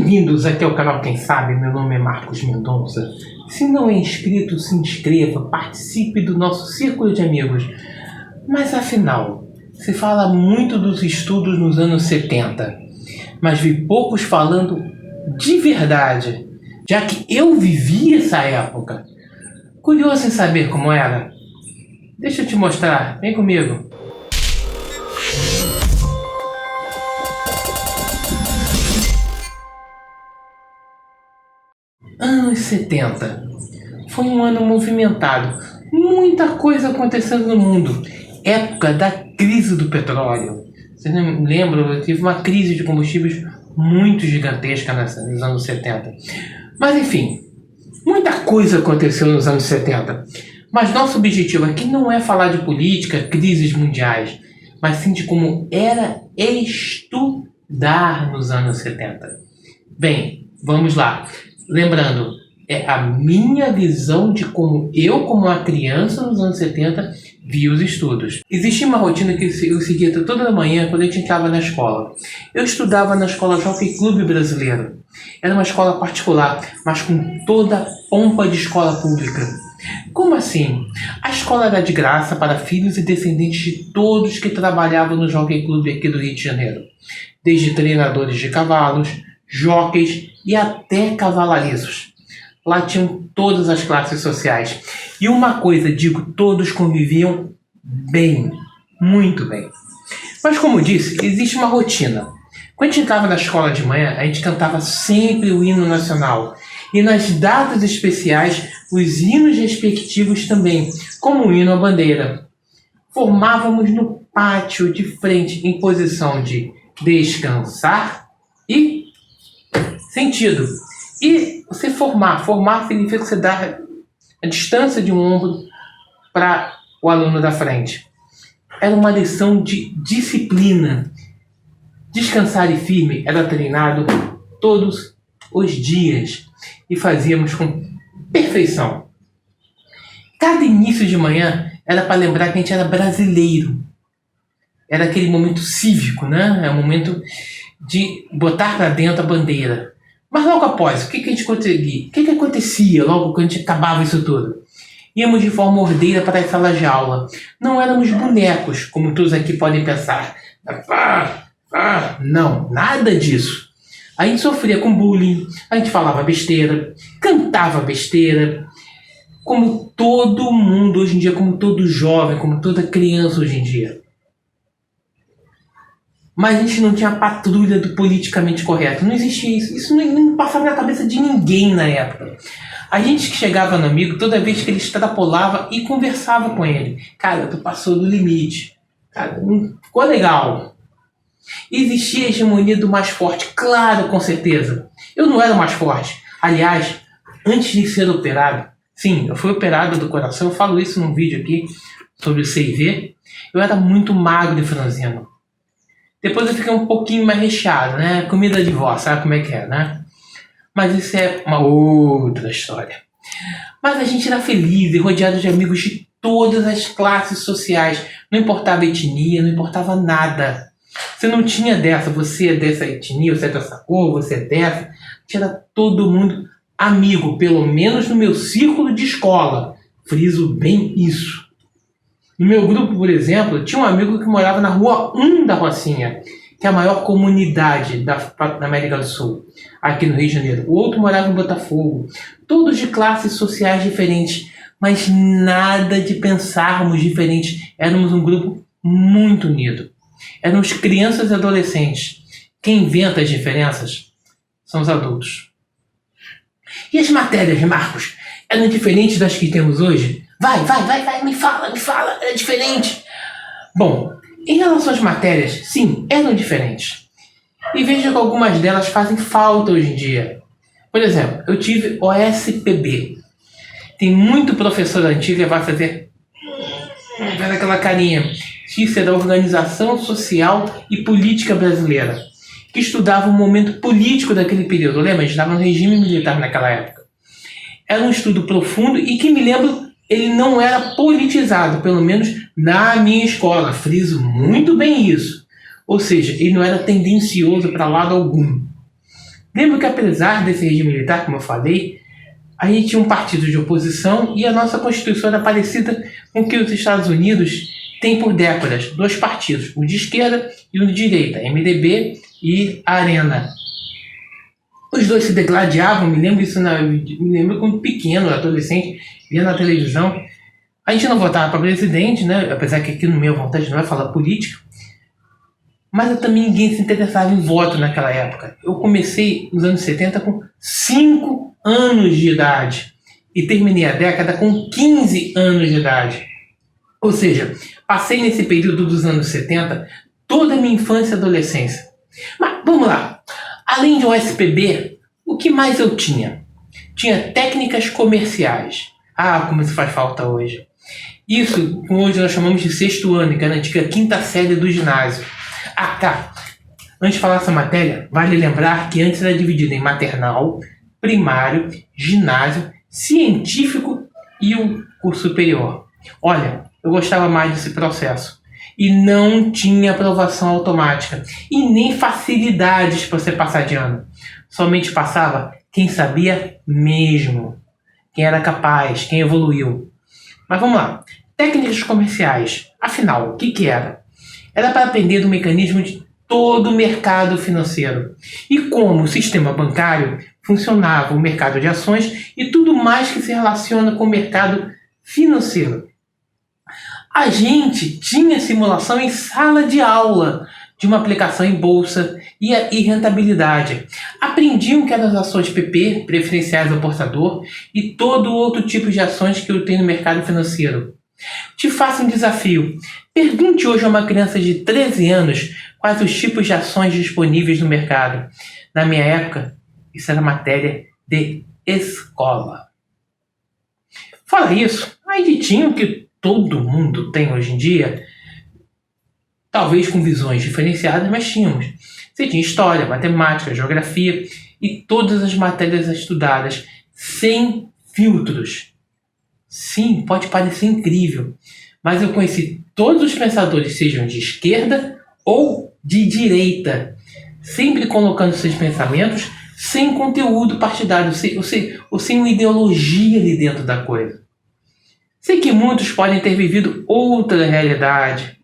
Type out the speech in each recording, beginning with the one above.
Bem-vindos aqui ao canal Quem Sabe, meu nome é Marcos Mendonça. Se não é inscrito, se inscreva, participe do nosso círculo de amigos. Mas afinal, se fala muito dos estudos nos anos 70, mas vi poucos falando de verdade, já que eu vivi essa época. Curioso em saber como era? Deixa eu te mostrar, vem comigo. Anos 70. Foi um ano movimentado. Muita coisa acontecendo no mundo. Época da crise do petróleo. Vocês não lembram? Tive uma crise de combustíveis muito gigantesca nos anos 70. Mas enfim, muita coisa aconteceu nos anos 70. Mas nosso objetivo aqui não é falar de política, crises mundiais, mas sim de como era estudar nos anos 70. Bem, vamos lá. Lembrando, é a minha visão de como eu, como uma criança nos anos 70, vi os estudos. Existia uma rotina que eu seguia toda manhã quando a gente entrava na escola. Eu estudava na escola Jockey Club Brasileiro. Era uma escola particular, mas com toda a pompa de escola pública. Como assim? A escola era de graça para filhos e descendentes de todos que trabalhavam no Jockey Club aqui do Rio de Janeiro. Desde treinadores de cavalos, jockeys e até cavalariços. Lá tinham todas as classes sociais. E uma coisa, digo, todos conviviam bem, muito bem. Mas como disse, existe uma rotina. Quando a gente entrava na escola de manhã, a gente cantava sempre o hino nacional. E nas datas especiais, os hinos respectivos também, como o hino à bandeira. Formávamos no pátio de frente em posição de descansar e sentido. E você formar significa que você dá a distância de um ombro para o aluno da frente. Era uma lição de disciplina. Descansar e firme era treinado todos os dias e fazíamos com perfeição. Cada início de manhã era para lembrar que a gente era brasileiro. Era aquele momento cívico, né? É o momento de botar para dentro a bandeira. Mas logo após, o que a gente conseguia? O que acontecia logo quando a gente acabava isso tudo? Íamos de forma ordeira para as salas de aula. Não éramos bonecos, como todos aqui podem pensar. Não, nada disso. A gente sofria com bullying, a gente falava besteira, cantava besteira, como todo mundo hoje em dia, como todo jovem, como toda criança hoje em dia. Mas a gente não tinha a patrulha do politicamente correto. Não existia isso. Isso não passava na cabeça de ninguém na época. A gente que chegava no amigo, toda vez que ele extrapolava e conversava com ele. Cara, tu passou do limite. Cara, não ficou legal. Existia a hegemonia do mais forte. Claro, com certeza. Eu não era o mais forte. Aliás, antes de ser operado, sim, eu fui operado do coração. Eu falo isso num vídeo aqui sobre o CIV. Eu era muito magro e franzino. Depois eu fiquei um pouquinho mais recheado, né? Comida de vó, sabe como é que é, né? Mas isso é uma outra história. Mas a gente era feliz e rodeado de amigos de todas as classes sociais. Não importava a etnia, não importava nada. Você não tinha dessa, você é dessa etnia, você é dessa cor, você é dessa. Era todo mundo amigo, pelo menos no meu círculo de escola. Friso bem isso. No meu grupo, por exemplo, tinha um amigo que morava na rua 1 da Rocinha, que é a maior comunidade da América do Sul, aqui no Rio de Janeiro. O outro morava em Botafogo. Todos de classes sociais diferentes, mas nada de pensarmos diferente. Éramos um grupo muito unido. Éramos crianças e adolescentes. Quem inventa as diferenças são os adultos. E as matérias, Marcos, eram diferentes das que temos hoje? Vai, me fala, é diferente. Bom, em relação às matérias, sim, eram diferentes. E veja que algumas delas fazem falta hoje em dia. Por exemplo, eu tive OSPB. Tem muito professor antigo que vai fazer aquela carinha. Isso é da Organização Social e Política Brasileira, que estudava o momento político daquele período. Lembra? A gente estava no regime militar naquela época. Era um estudo profundo e que me lembro, ele não era politizado, pelo menos na minha escola. Friso muito bem isso. Ou seja, ele não era tendencioso para lado algum. Lembro que apesar desse regime militar, como eu falei, a gente tinha um partido de oposição e a nossa Constituição era parecida com o que os Estados Unidos têm por décadas. 2 partidos, um de esquerda e um de direita, MDB e Arena. Os dois se degladiavam, me lembro quando pequeno, adolescente, via na televisão. A gente não votava para presidente, né? Apesar que aqui no meu vontade não é falar política. Mas também ninguém se interessava em voto naquela época. Eu comecei nos anos 70 com 5 anos de idade e terminei a década com 15 anos de idade. Ou seja, passei nesse período dos anos 70 toda a minha infância e adolescência. Mas vamos lá. Além de OSPB, o que mais eu tinha? Tinha técnicas comerciais. Ah, como isso faz falta hoje. Isso, hoje nós chamamos de 6º ano, que é na antiga 5ª série do ginásio. Ah, tá. Antes de falar essa matéria, vale lembrar que antes era dividida em maternal, primário, ginásio, científico e o curso superior. Olha, eu gostava mais desse processo. E não tinha aprovação automática. E nem facilidades para você passar de ano. Somente passava quem sabia mesmo. Quem era capaz, quem evoluiu. Mas vamos lá. Técnicas comerciais. Afinal, o que era? Era para aprender do mecanismo de todo o mercado financeiro. E como o sistema bancário funcionava, o mercado de ações e tudo mais que se relaciona com o mercado financeiro. A gente tinha simulação em sala de aula de uma aplicação em bolsa e rentabilidade. Aprendiam que eram as ações PP, preferenciais ao portador, e todo outro tipo de ações que eu tenho no mercado financeiro. Te faço um desafio. Pergunte hoje a uma criança de 13 anos quais os tipos de ações disponíveis no mercado. Na minha época, isso era matéria de escola. Fala isso, aí tinha o que todo mundo tem hoje em dia, talvez com visões diferenciadas, mas tínhamos. Você tinha história, matemática, geografia e todas as matérias estudadas, sem filtros. Sim, pode parecer incrível, mas eu conheci todos os pensadores, sejam de esquerda ou de direita, sempre colocando seus pensamentos sem conteúdo partidário, ou sem uma ideologia ali dentro da coisa. Sei que muitos podem ter vivido outra realidade,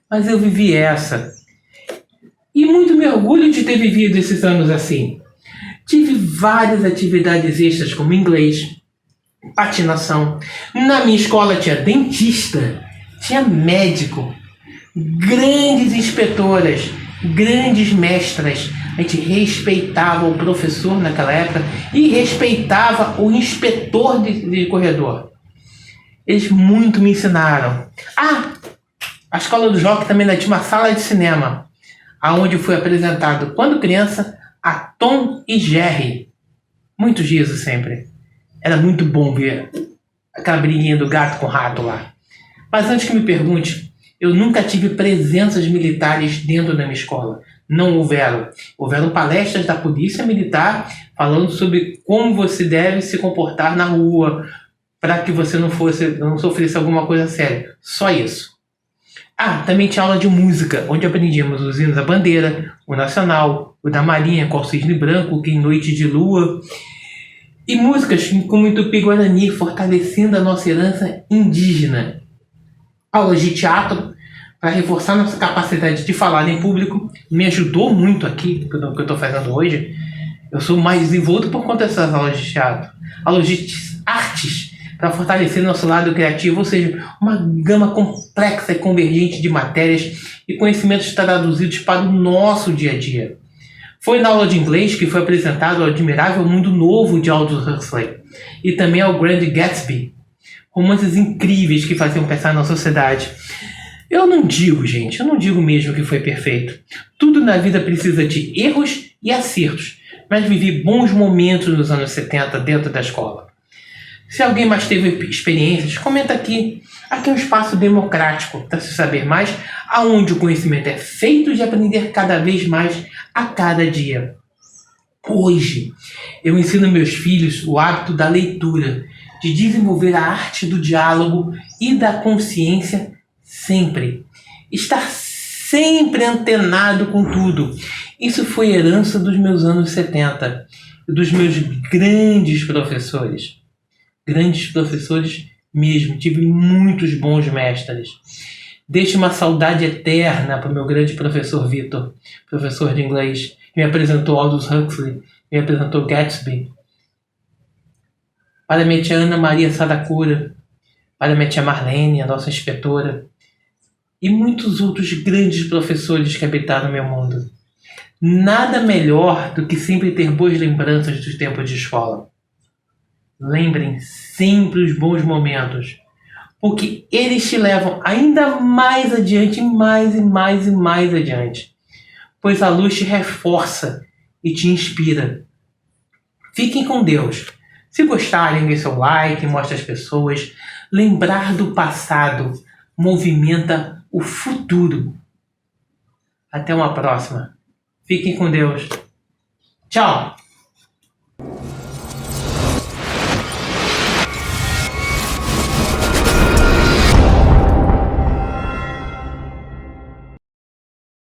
mas eu vivi essa. E muito me orgulho de ter vivido esses anos assim. Tive várias atividades extras, como inglês, patinação. Na minha escola tinha dentista, tinha médico, grandes inspetoras, grandes mestras. A gente respeitava o professor naquela época e respeitava o inspetor de corredor. Eles muito me ensinaram. Ah, a escola do Jockey também tinha uma sala de cinema, aonde fui apresentado, quando criança, a Tom e Jerry. Muito riso sempre. Era muito bom ver aquela briguinha do gato com o rato lá. Mas antes que me pergunte, eu nunca tive presenças militares dentro da minha escola. Não houveram. Houveram palestras da polícia militar falando sobre como você deve se comportar na rua, para que você não sofresse alguma coisa séria. Só isso. Ah, também tinha aula de música, onde aprendíamos os hinos da bandeira, o nacional, o da marinha, qual cisne branco, que em noite de lua. E músicas como o Tupi-Guarani, fortalecendo a nossa herança indígena. Aulas de teatro, para reforçar nossa capacidade de falar em público. Me ajudou muito aqui, no que eu estou fazendo hoje. Eu sou mais desenvolto por conta dessas aulas de teatro. Aulas de artes, para fortalecer nosso lado criativo, ou seja, uma gama complexa e convergente de matérias e conhecimentos traduzidos para o nosso dia a dia. Foi na aula de inglês que foi apresentado o admirável Mundo Novo de Aldous Huxley e também ao Grande Gatsby, romances incríveis que faziam pensar na sociedade. Eu não digo mesmo que foi perfeito. Tudo na vida precisa de erros e acertos, mas vivi bons momentos nos anos 70 dentro da escola. Se alguém mais teve experiências, comenta aqui. Aqui é um espaço democrático para se saber mais, aonde o conhecimento é feito de aprender cada vez mais a cada dia. Hoje, eu ensino meus filhos o hábito da leitura, de desenvolver a arte do diálogo e da consciência sempre. Estar sempre antenado com tudo Isso foi herança dos meus anos 70 e dos meus grandes professores. Grandes professores mesmo. Tive muitos bons mestres. Deixo uma saudade eterna para o meu grande professor Vitor, professor de inglês, que me apresentou Aldous Huxley, me apresentou Gatsby. Para minha tia Ana Maria Sadakura, para minha tia Marlene, a nossa inspetora, e muitos outros grandes professores que habitaram meu mundo. Nada melhor do que sempre ter boas lembranças dos tempos de escola. Lembrem sempre os bons momentos, porque eles te levam ainda mais adiante, mais e mais e mais adiante, pois a luz te reforça e te inspira. Fiquem com Deus. Se gostarem, dê seu like, mostre às pessoas. Lembrar do passado movimenta o futuro. Até uma próxima. Fiquem com Deus. Tchau!